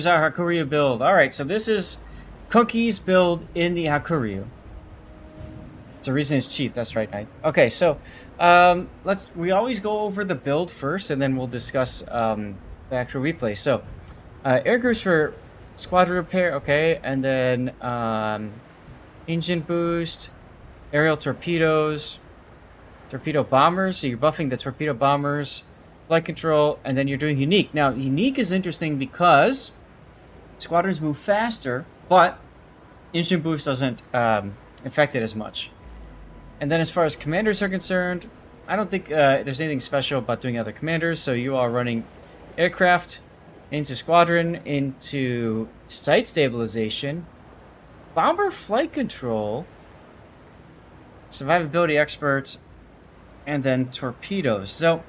is our Hakuryu build. Alright, so this is Cookie's build in the Hakuryu. It's the reason it's cheap, that's right, Knight. Okay, so we always go over the build first, and then we'll discuss the actual replay. So, air groups for squadron repair, okay, and then engine boost, aerial torpedoes, torpedo bombers, so you're buffing the torpedo bombers, flight control, and then you're doing unique. Now, unique is interesting because squadrons move faster, but engine boost doesn't affect it as much. And then as far as commanders are concerned, I don't think there's anything special about doing other commanders, so you are running aircraft into squadron, into site stabilization, bomber flight control, survivability experts, and then torpedoes. So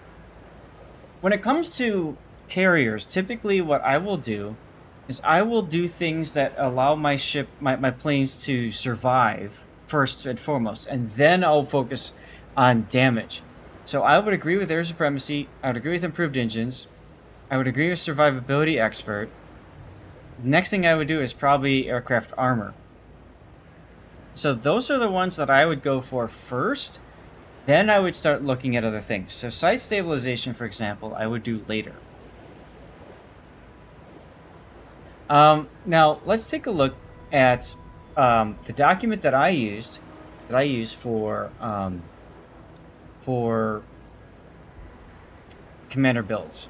when it comes to carriers, typically what I will do is I will do things that allow my planes to survive first and foremost, and then I'll focus on damage. So I would agree with air supremacy, I would agree with improved engines, I would agree with survivability expert. Next thing I would do is probably aircraft armor. So those are the ones that I would go for first. Then I would start looking at other things. So site stabilization, for example, I would do later. Now let's take a look at the document that I use for commander builds.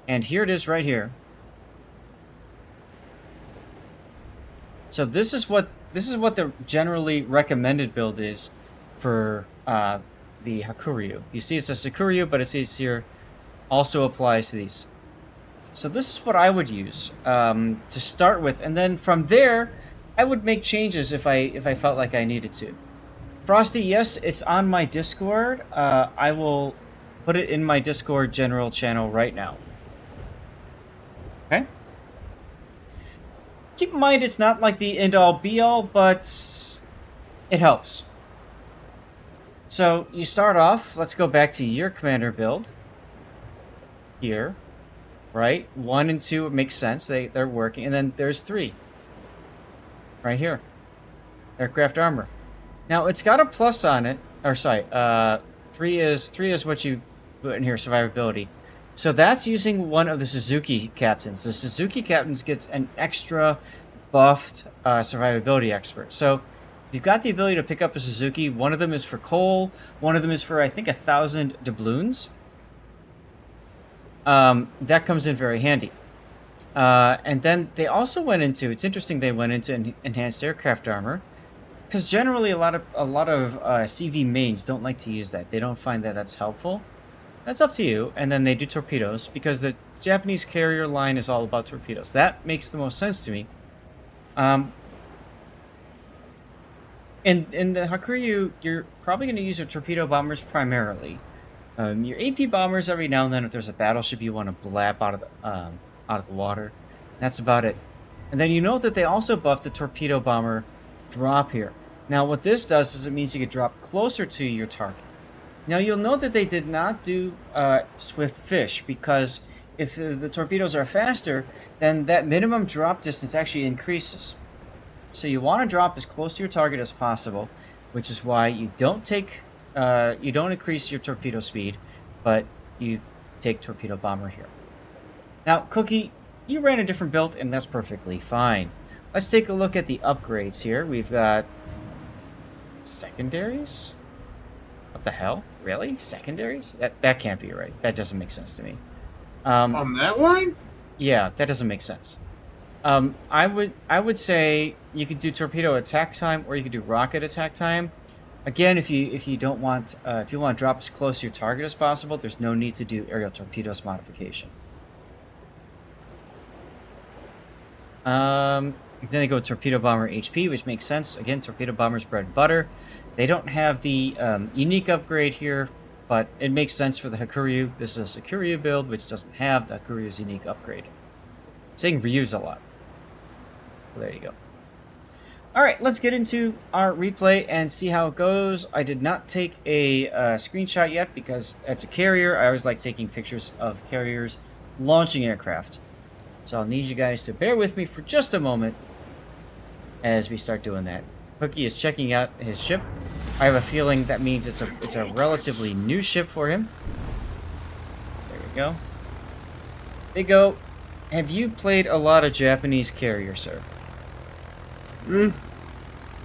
And here it is right here. So this is what the generally recommended build is for the Hakuryu. You see it says Hakuryu, but it says here also applies to these. So this is what I would use to start with, and then from there I would make changes if I felt like I needed to. Frosty, yes, it's on my Discord. I will put it in my Discord general channel right now. Okay? Keep in mind it's not like the end-all be-all, but it helps. So you start off, let's go back to your commander build. Here. Right? 1 and 2 makes sense. They're working. And then there's 3. Right here. Aircraft armor. Now it's got a plus on it. Or sorry, 3 is what you put in here, survivability. So that's using one of the Suzuki captains. The Suzuki captains gets an extra buffed survivability expert. So if you've got the ability to pick up a Suzuki, one of them is for coal, one of them is for, I think, 1,000 doubloons. That comes in very handy. And then they also went into, it's interesting they went into enhanced aircraft armor, because generally a lot of CV mains don't like to use that. They don't find that that's helpful. That's up to you. And then they do torpedoes, because the Japanese carrier line is all about torpedoes. That makes the most sense to me. In the Hakuryu, you're probably going to use your torpedo bombers primarily. Your AP bombers every now and then, if there's a battleship you want to blap out of the water. That's about it. And then you note that they also buffed the torpedo bomber drop here. Now what this does is it means you can drop closer to your target. Now you'll note that they did not do swift fish, because if the torpedoes are faster, then that minimum drop distance actually increases. So you want to drop as close to your target as possible, which is why you don't increase your torpedo speed, but you take torpedo bomber here. Now, Cookie, you ran a different build, and that's perfectly fine. Let's take a look at the upgrades here. We've got secondaries. What the hell? Really? Secondaries? That can't be right. That doesn't make sense to me. On that line? Yeah, that doesn't make sense. I would say you could do torpedo attack time, or you could do rocket attack time. Again, if you don't want if you want to drop as close to your target as possible, there's no need to do aerial torpedoes modification. Then they go torpedo bomber HP, which makes sense. Again, torpedo bomber's bread and butter. They don't have the unique upgrade here, but it makes sense for the Hakuryu. This is a Hakuryu build, which doesn't have the Hakuryu's unique upgrade. I'm saying reuse a lot. Well, there you go. Alright, let's get into our replay and see how it goes. I did not take a screenshot yet because it's a carrier. I always like taking pictures of carriers launching aircraft. So I'll need you guys to bear with me for just a moment as we start doing that. Cookie is checking out his ship. I have a feeling that means it's a relatively new ship for him. There we go. Big O, have you played a lot of Japanese carrier, sir? No,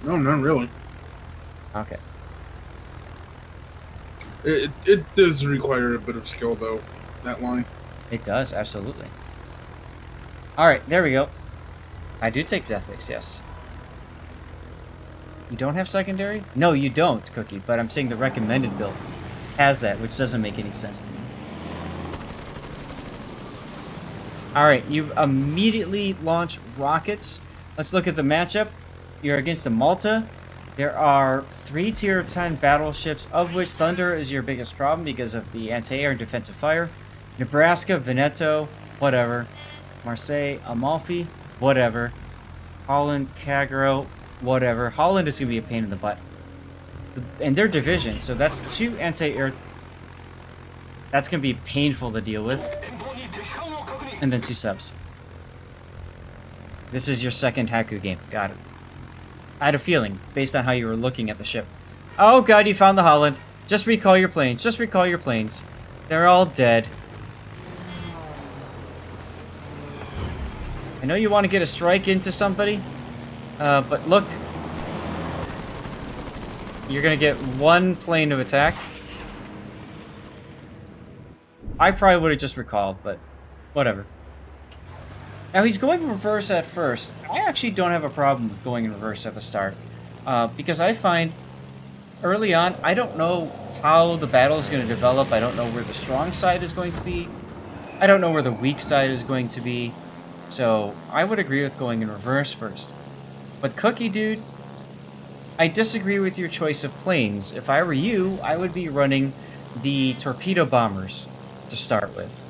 not really. Okay. It does require a bit of skill, though, that line. It does, absolutely. Alright, there we go. I do take Death Mix, yes. You don't have secondary? No, you don't, Cookie, but I'm saying the recommended build has that, which doesn't make any sense to me. Alright, you immediately launch rockets. Let's look at the matchup. You're against a Malta. There are 3 tier 10 battleships, of which Thunder is your biggest problem because of the anti-air and defensive fire. Nebraska, Veneto, whatever. Marseille, Amalfi, whatever. Holland, Kagero, whatever. Holland is going to be a pain in the butt. And they're division, so that's 2 anti-air. That's going to be painful to deal with. And then 2 subs. This is your second Haku game. Got it. I had a feeling, based on how you were looking at the ship. Oh god, you found the Holland. Just recall your planes. Just recall your planes. They're all dead. I know you want to get a strike into somebody, but look. You're going to get 1 plane of attack. I probably would have just recalled, but whatever. Now he's going reverse at first. I actually don't have a problem with going in reverse at the start. Because I find early on, I don't know how the battle is going to develop. I don't know where the strong side is going to be. I don't know where the weak side is going to be. So I would agree with going in reverse first. But Cookie Dude, I disagree with your choice of planes. If I were you, I would be running the torpedo bombers to start with.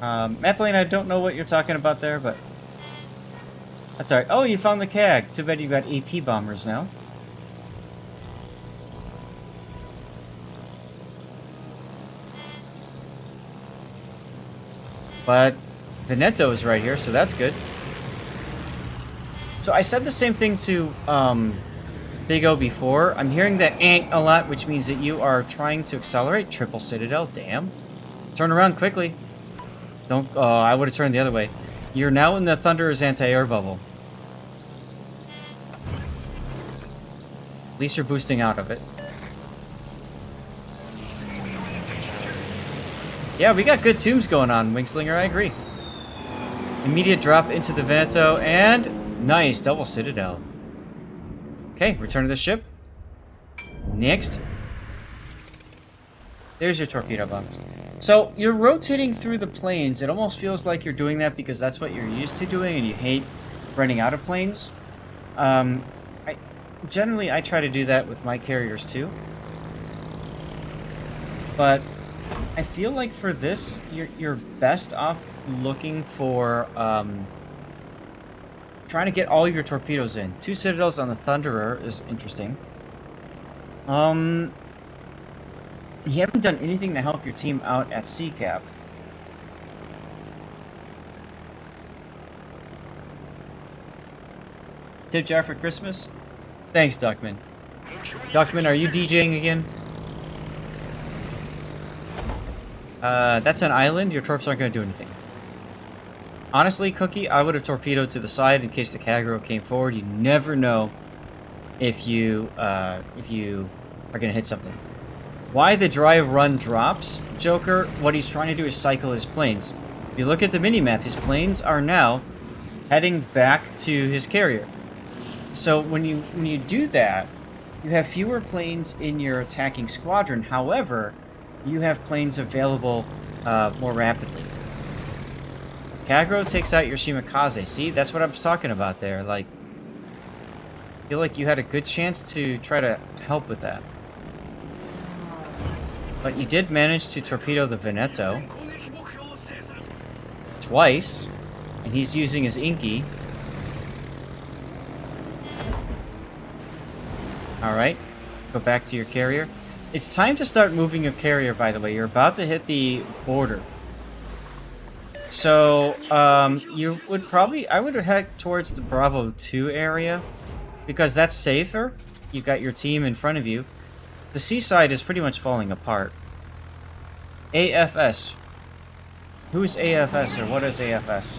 Map Lane, I don't know what you're talking about there, but that's alright. Oh, you found the CAG. Too bad you got AP bombers now. But Veneto is right here, so that's good. So I said the same thing to Big O before. I'm hearing that a lot, which means that you are trying to accelerate. Triple Citadel, damn. Turn around quickly. Don't. Oh, I would have turned the other way. You're now in the Thunderer's anti-air bubble. At least you're boosting out of it. Yeah, we got good tombs going on, Wingslinger, I agree. Immediate drop into the Veneto, and nice, double Citadel. Okay, return to the ship. Next. There's your torpedo bombs. So, you're rotating through the planes. It almost feels like you're doing that because that's what you're used to doing and you hate running out of planes. Generally, I try to do that with my carriers too. But I feel like for this, you're best off looking for trying to get all your torpedoes in. 2 Citadels on the Thunderer is interesting. You haven't done anything to help your team out at CCAP. Tip jar for Christmas? Thanks, Duckman. Duckman, are you DJing again? That's an island. Your torps aren't going to do anything. Honestly, Cookie, I would have torpedoed to the side in case the Kagero came forward. You never know if you are going to hit something. Why the drive run drops? Joker, what he's trying to do is cycle his planes. If you look at the minimap, his planes are now heading back to his carrier. So when you do that, you have fewer planes in your attacking squadron. However, you have planes available more rapidly. Kagero takes out your Shimakaze. See, that's what I was talking about there. Like, I feel like you had a good chance to try to help with that. But you did manage to torpedo the Veneto twice, and he's using his Inky. Alright. Go back to your carrier. It's time to start moving your carrier, by the way. You're about to hit the border. So, you would probably... I would head towards the Bravo 2 area, because that's safer. You've got your team in front of you. The seaside is pretty much falling apart. AFS. Who's AFS, or what is AFS?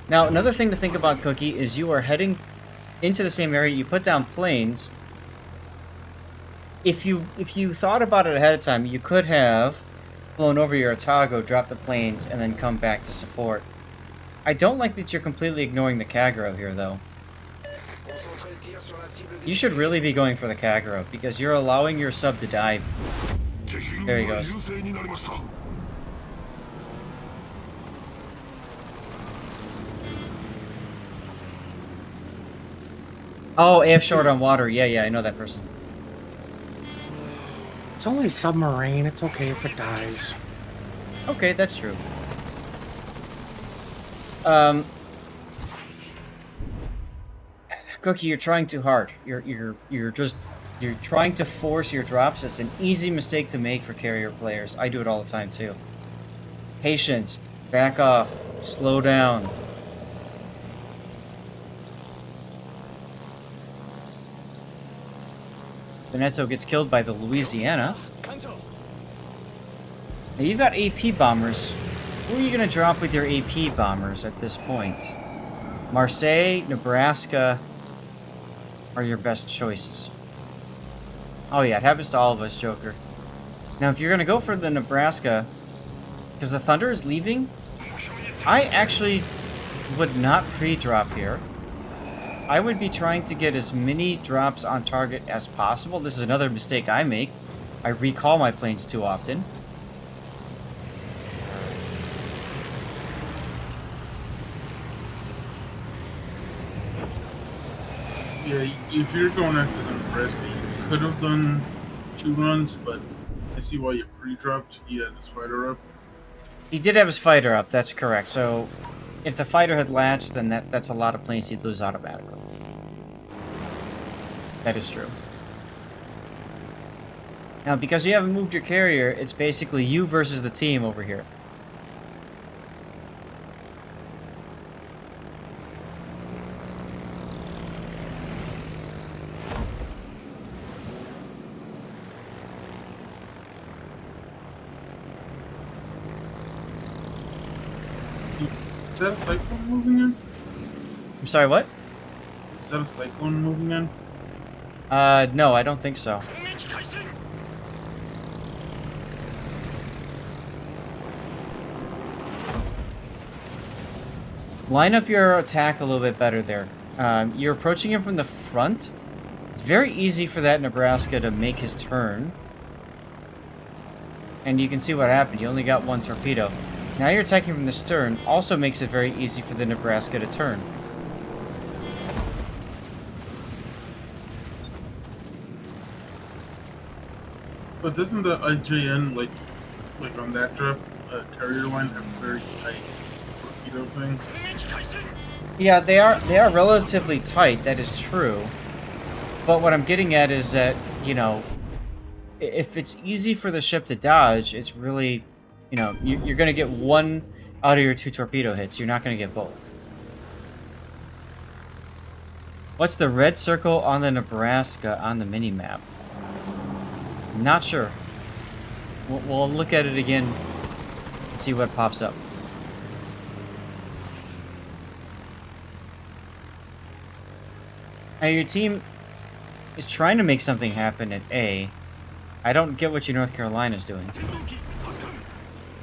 Now, another thing to think about, Cookie, is you are heading into the same area. You put down planes. If you thought about it ahead of time, you could have flown over your Otago, dropped the planes, and then come back to support. I don't like that you're completely ignoring the Kagero here, though. You should really be going for the Kagero, because you're allowing your sub to dive. There he goes. Oh, AF short on water. Yeah, I know that person. It's only submarine. It's okay if it dies. Okay, that's true. Cookie, you're trying too hard. You're trying to force your drops. It's an easy mistake to make for carrier players. I do it all the time too. Patience. Back off. Slow down. Veneto gets killed by the Louisiana. Now you've got AP bombers. Who are you going to drop with your AP bombers at this point? Marseille, Nebraska are your best choices. Oh yeah, it happens to all of us, Joker. Now if you're going to go for the Nebraska, because the Thunder is leaving, I actually would not pre-drop here. I would be trying to get as many drops on target as possible. This is another mistake I make. I recall my planes too often. Yeah, if you're going after the Nebraska, you could have done 2 runs, but I see why you pre-dropped. He had his fighter up. He did have his fighter up, that's correct. So if the fighter had latched, then that's a lot of planes he'd lose automatically. That is true. Now, because you haven't moved your carrier, it's basically you versus the team over here. Is that a cyclone moving in? I'm sorry, what? Is that a cyclone moving in? No, I don't think so. Line up your attack a little bit better there. You're approaching him from the front. It's very easy for that Nebraska to make his turn. And you can see what happened. You only got 1 torpedo. Now you're attacking from the stern. Also makes it very easy for the Nebraska to turn. But doesn't the IJN, like on that drop, carrier line have very tight torpedo things? Yeah, they are relatively tight, that is true. But what I'm getting at is that, you know, if it's easy for the ship to dodge, it's really, you know, you're going to get 1 out of your 2 torpedo hits. You're not going to get both. What's the red circle on the Nebraska on the mini-map? Not sure. We'll look at it again and see what pops up. Now your team is trying to make something happen at A. I don't get what your North Carolina's doing.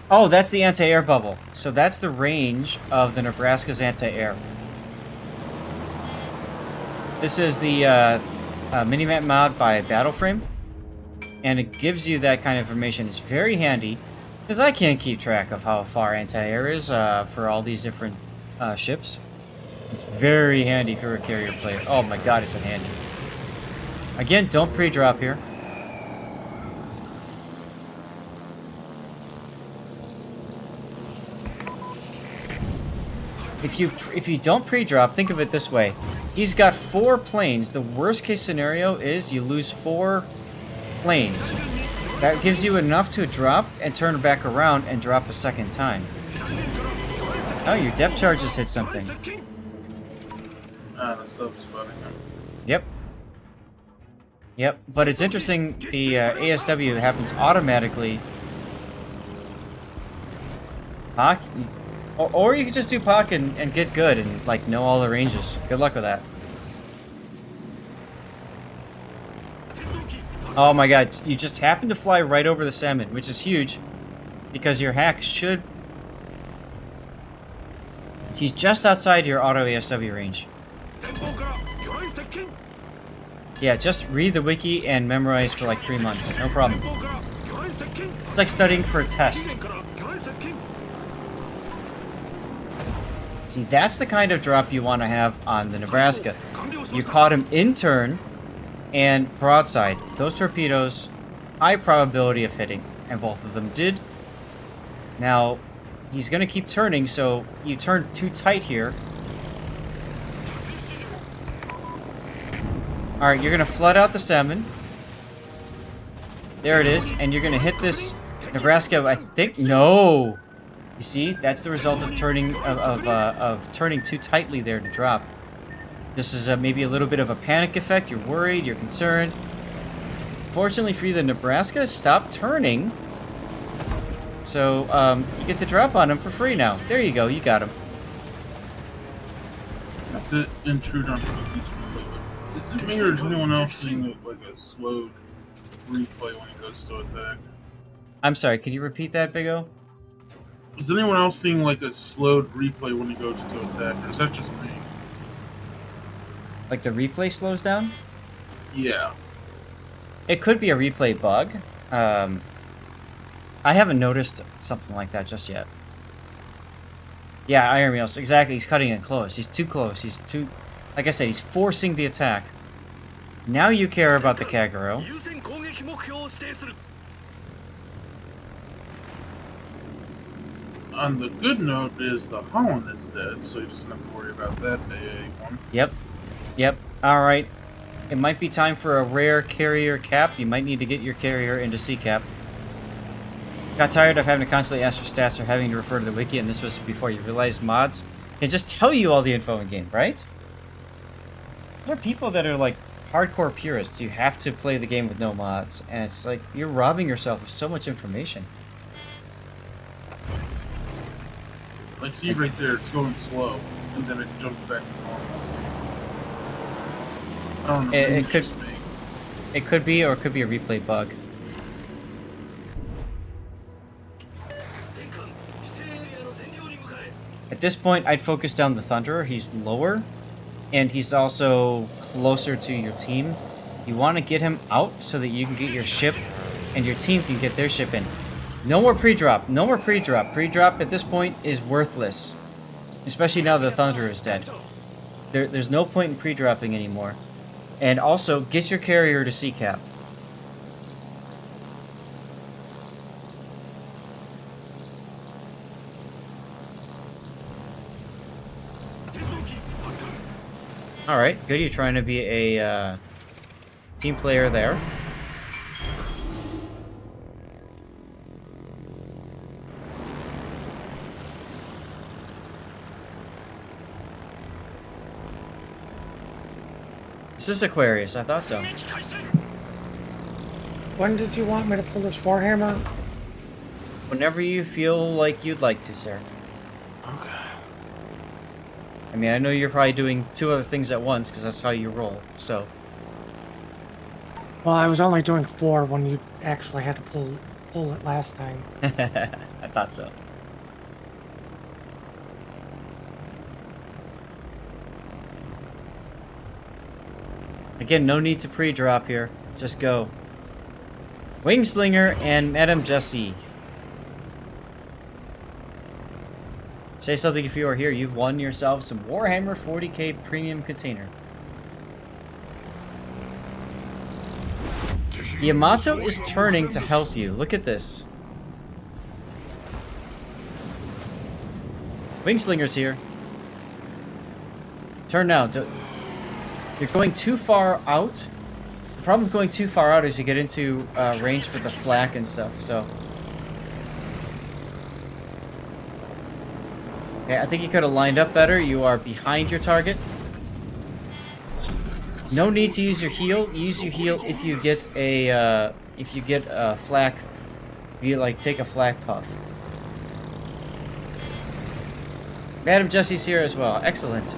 Oh, that's the anti-air bubble. So that's the range of the Nebraska's anti-air. This is the mini-map mod by Battleframe. And it gives you that kind of information. It's very handy, because I can't keep track of how far anti-air is for all these different ships. It's very handy for a carrier player. Oh my god, is it handy. Again, don't pre-drop here. If you don't pre-drop, think of it this way. He's got 4 planes. The worst case scenario is you lose 4 planes. That gives you enough to drop and turn back around and drop a second time. Oh, your depth charges hit something. The sub-spotting him. Yep. Yep, but it's interesting, the ASW happens automatically. Hawk? Or you could just do Puck and get good and, like, know all the ranges. Good luck with that. Oh my god, you just happened to fly right over the salmon, which is huge. Because your hack should... He's just outside your auto ASW range. Yeah, just read the wiki and memorize for like 3 months. No problem. It's like studying for a test. See, that's the kind of drop you want to have on the Nebraska. You caught him in turn and broadside. Those torpedoes, high probability of hitting, and both of them did. Now, he's going to keep turning, so you turn too tight here. Alright, you're going to flood out the salmon. There it is, and you're going to hit this Nebraska, I think. No! You see, that's the result of turning turning too tightly there to drop. This is maybe a little bit of a panic effect. You're worried, you're concerned. Fortunately for you, the Nebraska stopped turning. So, you get to drop on him for free now. There you go, you got him. To intrude on Cookies. Is it me or is anyone else seeing like a slowed replay when he goes to attack? I'm sorry, could you repeat that, Big O? Is anyone else seeing like a slowed replay when he goes to attack, or is that just me? Like the replay slows down? Yeah. It could be a replay bug. I haven't noticed something like that just yet. Yeah, Iron Meals, exactly. He's cutting it close. He's too close. He's too... Like I said, he's forcing the attack. Now you care about the Kagero. On the good note is the Holland is dead, so he doesn't have to worry about that AA1. Yep. Yep. Alright. It might be time for a rare carrier cap. You might need to get your carrier into C cap. Got tired of having to constantly ask for stats or having to refer to the wiki, and this was before you realized mods can just tell you all the info in game, right? There are people that are like hardcore purists. You have to play the game with no mods, and it's like you're robbing yourself of so much information. Like, see right there, it's going slow, and then it jumps back to normal. I don't know. It could be, or it could be a replay bug. At this point, I'd focus down the Thunderer. He's lower, and he's also closer to your team. You want to get him out so that you can get your ship, and your team can get their ship in. No more pre-drop. No more pre-drop. Pre-drop at this point is worthless, especially now the Thunderer is dead. There's no point in pre-dropping anymore. And also, get your carrier to C-cap. Alright, good. You're trying to be a team player there. This is Aquarius, I thought so. When did you want me to pull this Warhammer? Whenever you feel like you'd like to, sir. Okay. I mean, I know you're probably doing 2 other things at once, because that's how you roll, so... Well, I was only doing 4 when you actually had to pull it last time. I thought so. Again, no need to pre-drop here. Just go. Wingslinger and Madame Jessie. Say something if you are here. You've won yourself some Warhammer 40k premium container. The Yamato is turning to help you. Look at this. Wingslinger's here. Turn now. You're going too far out. The problem with going too far out is you get into range for the flak and stuff, so... Okay, I think you could have lined up better. You are behind your target. No need to use your heal. Use your heal if you get a flak. You like take a flak puff. Madam Jessie's here as well. Excellent.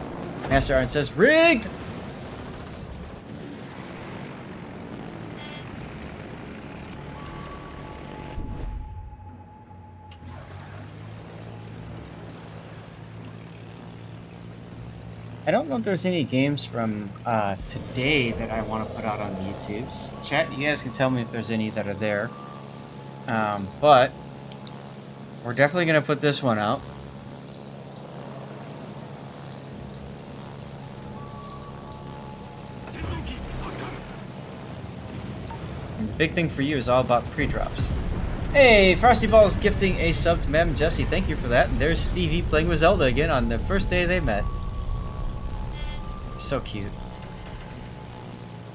Master Arn says rigged. I don't know if there's any games from today that I want to put out on the YouTubes. Chat, you guys can tell me if there's any that are there. But we're definitely going to put this one out. And the big thing for you is all about pre-drops. Hey, Frosty Balls gifting a sub to Madam Jessie. Thank you for that. And there's Stevie playing with Zelda again on the first day they met. So cute.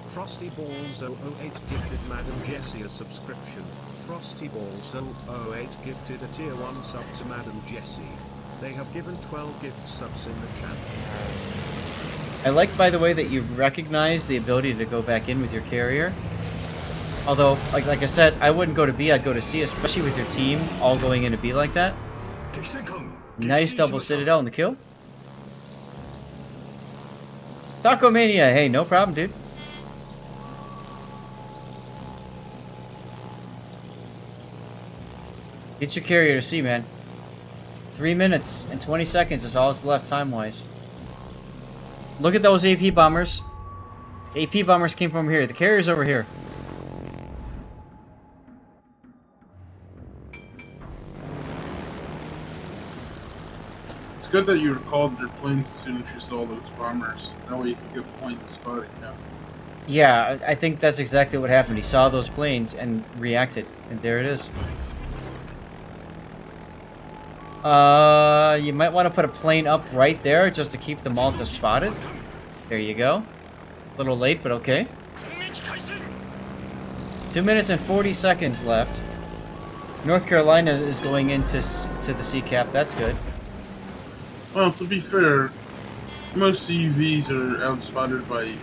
Frosty Balls 008 gifted Madam Jessie a subscription. Frosty Balls 008 gifted a tier 1 sub to Madam Jessie. They have given 12 gift subs in the channel. I like, by the way, that you recognize the ability to go back in with your carrier. Although, like I said, I wouldn't go to B, I'd go to C, especially with your team all going into B like that. Nice double Citadel in the kill. Taco Mania, hey, no problem, dude. Get your carrier to C, man. 3 minutes and 20 seconds is all that's left time-wise. Look at those AP bombers. AP bombers came from here. The carrier's over here. It's good that you recalled your planes as soon as you saw those bombers. That way you can get a point in spotting now. Yeah, I think that's exactly what happened. He saw those planes and reacted, and there it is. You might want to put a plane up right there just to keep the Malta spotted. There you go. A little late, but okay. 2 minutes and 40 seconds left. North Carolina is going into the CCAP. That's good. Well, to be fair, most CVs are outspotted by,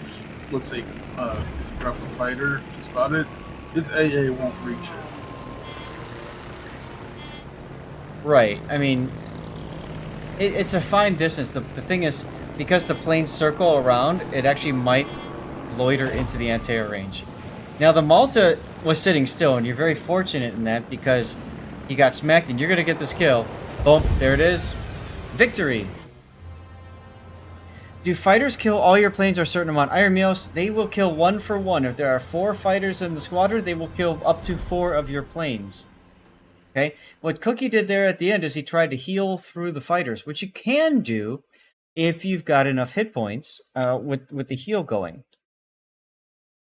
let's say, if you drop a fighter to spot it, its AA won't reach it. Right. I mean, it's a fine distance. The thing is, because the planes circle around, it actually might loiter into the anti-air range. Now, the Malta was sitting still, and you're very fortunate in that because he got smacked, and you're going to get this kill. Boom. There it is. Victory. Do fighters kill all your planes or a certain amount? Iron Meals, they will kill 1 for 1. If there are 4 fighters in the squadron, they will kill up to 4 of your planes. Okay? What Cookie did there at the end is he tried to heal through the fighters, which you can do if you've got enough hit points with the heal going.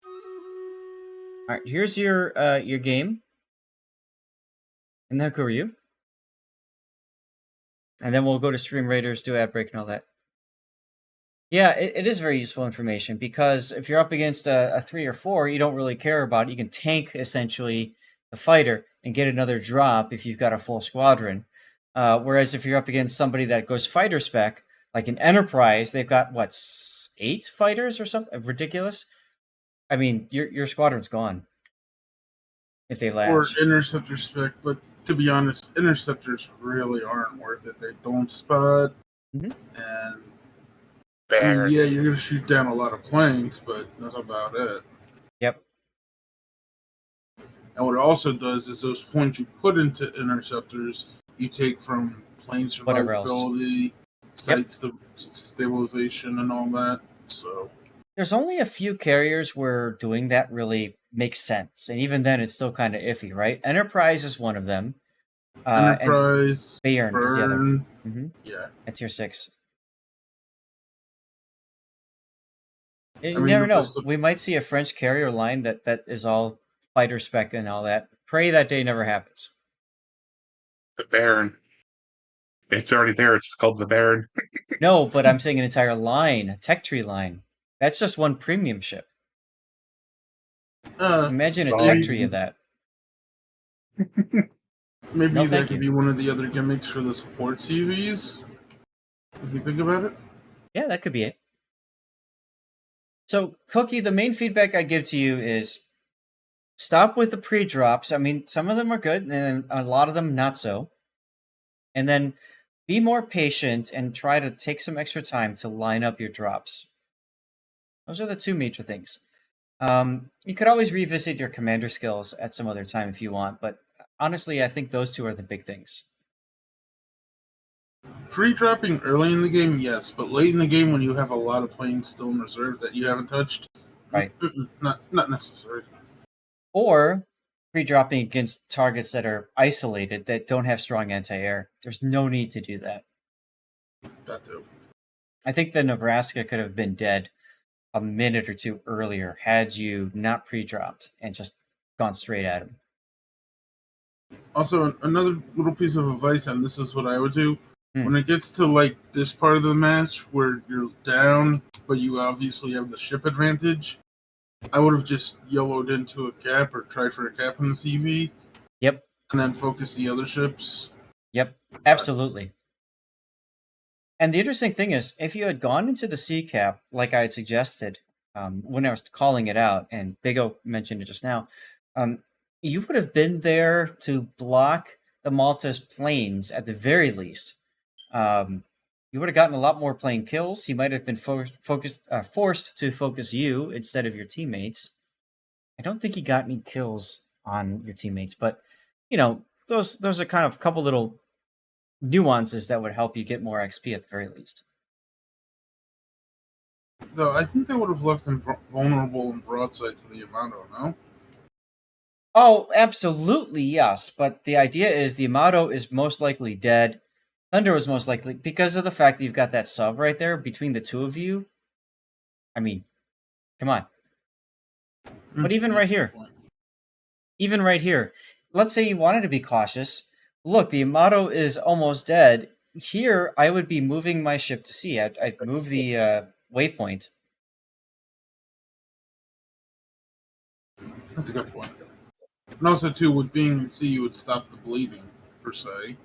All right, here's your game. And then Hakuryu. And then we'll go to Stream Raiders, do ad break and all that. Yeah, it is very useful information because if you're up against a 3 or 4, you don't really care about it. You can tank, essentially, the fighter and get another drop if you've got a full squadron. Whereas if you're up against somebody that goes fighter spec, like an Enterprise, they've got, what, 8 fighters or something? Ridiculous. I mean, your squadron's gone if they latch. Or interceptor spec, but to be honest, interceptors really aren't worth it. They don't spot, and yeah, you're gonna shoot down a lot of planes, but that's about it. Yep. And what it also does is those points you put into interceptors, you take from plane survivability, site stabilization, and all that. So there's only a few carriers where doing that really makes sense, and even then, it's still kind of iffy, right? Enterprise is one of them. Enterprise, Bayern is the other. Yeah, at tier 6. You never know. We might see a French carrier line that is all fighter spec and all that. Pray that day never happens. The Baron. It's already there. It's called the Baron. No, but I'm saying an entire line, a tech tree line. That's just one premium ship. Imagine a Sorry. tech tree of that. Maybe No, that thank could you. be one of the other gimmicks for the support CVs. If you think about it. Yeah, that could be it. So, Cookie, the main feedback I give to you is stop with the pre-drops. I mean, some of them are good, and a lot of them not so. And then be more patient and try to take some extra time to line up your drops. Those are the two major things. You could always revisit your commander skills at some other time if you want, but honestly, I think those two are the big things. Pre-dropping early in the game, yes, but late in the game when you have a lot of planes still in reserve that you haven't touched, Right. Not necessary. Or pre-dropping against targets that are isolated that don't have strong anti-air. There's no need to do that. That too. I think the Nebraska could have been dead a minute or two earlier had you not pre-dropped and just gone straight at him. Also, another little piece of advice, and this is what I would do. Hmm. When it gets to like this part of the match where you're down, but you obviously have the ship advantage, I would have just YOLO'd into a cap or tried for a cap in the CV. Yep. And then focus the other ships. Yep. Absolutely. And the interesting thing is, if you had gone into the C cap, like I had suggested when I was calling it out, and Big O mentioned it just now, you would have been there to block the Malta's planes at the very least. You would have gotten a lot more plane kills. He might have been forced to focus you instead of your teammates. I don't think he got any kills on your teammates, but those are kind of a couple little nuances that would help you get more XP at the very least. Though I think that would have left him vulnerable and broadside to the Yamato, no? Oh, absolutely, yes. But the idea is the Yamato is most likely dead. Thunder was most likely, because of the fact that you've got that sub right there between the two of you. I mean, come on. But even right here, let's say you wanted to be cautious. Look, the Yamato is almost dead. Here, I would be moving my ship to sea. I'd move the waypoint. That's a good point. And also, too, with being in sea, you would stop the bleeding, per se,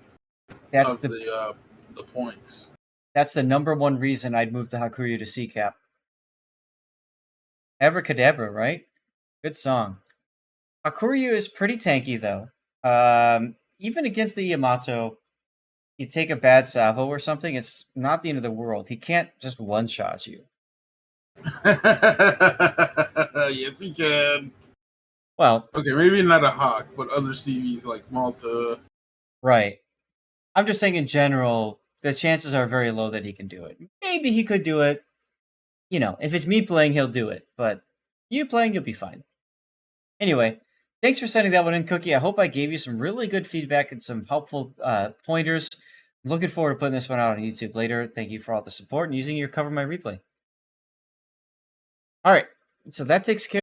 That's of the the points. That's the number one reason I'd move the Hakuryu to C cap. Abracadabra, right? Good song. Hakuryu is pretty tanky, though. Even against the Yamato, you take a bad salvo or something, it's not the end of the world. He can't just one-shot you. Yes, he can. Well, Okay, maybe not a Hawk, but other CVs like Malta. right. I'm just saying in general, the chances are very low that he can do it. Maybe he could do it. If it's me playing, he'll do it. But you playing, you'll be fine. Anyway, thanks for sending that one in, Cookie. I hope I gave you some really good feedback and some helpful pointers. I'm looking forward to putting this one out on YouTube later. Thank you for all the support and using your Cover My Replay. All right, so that takes care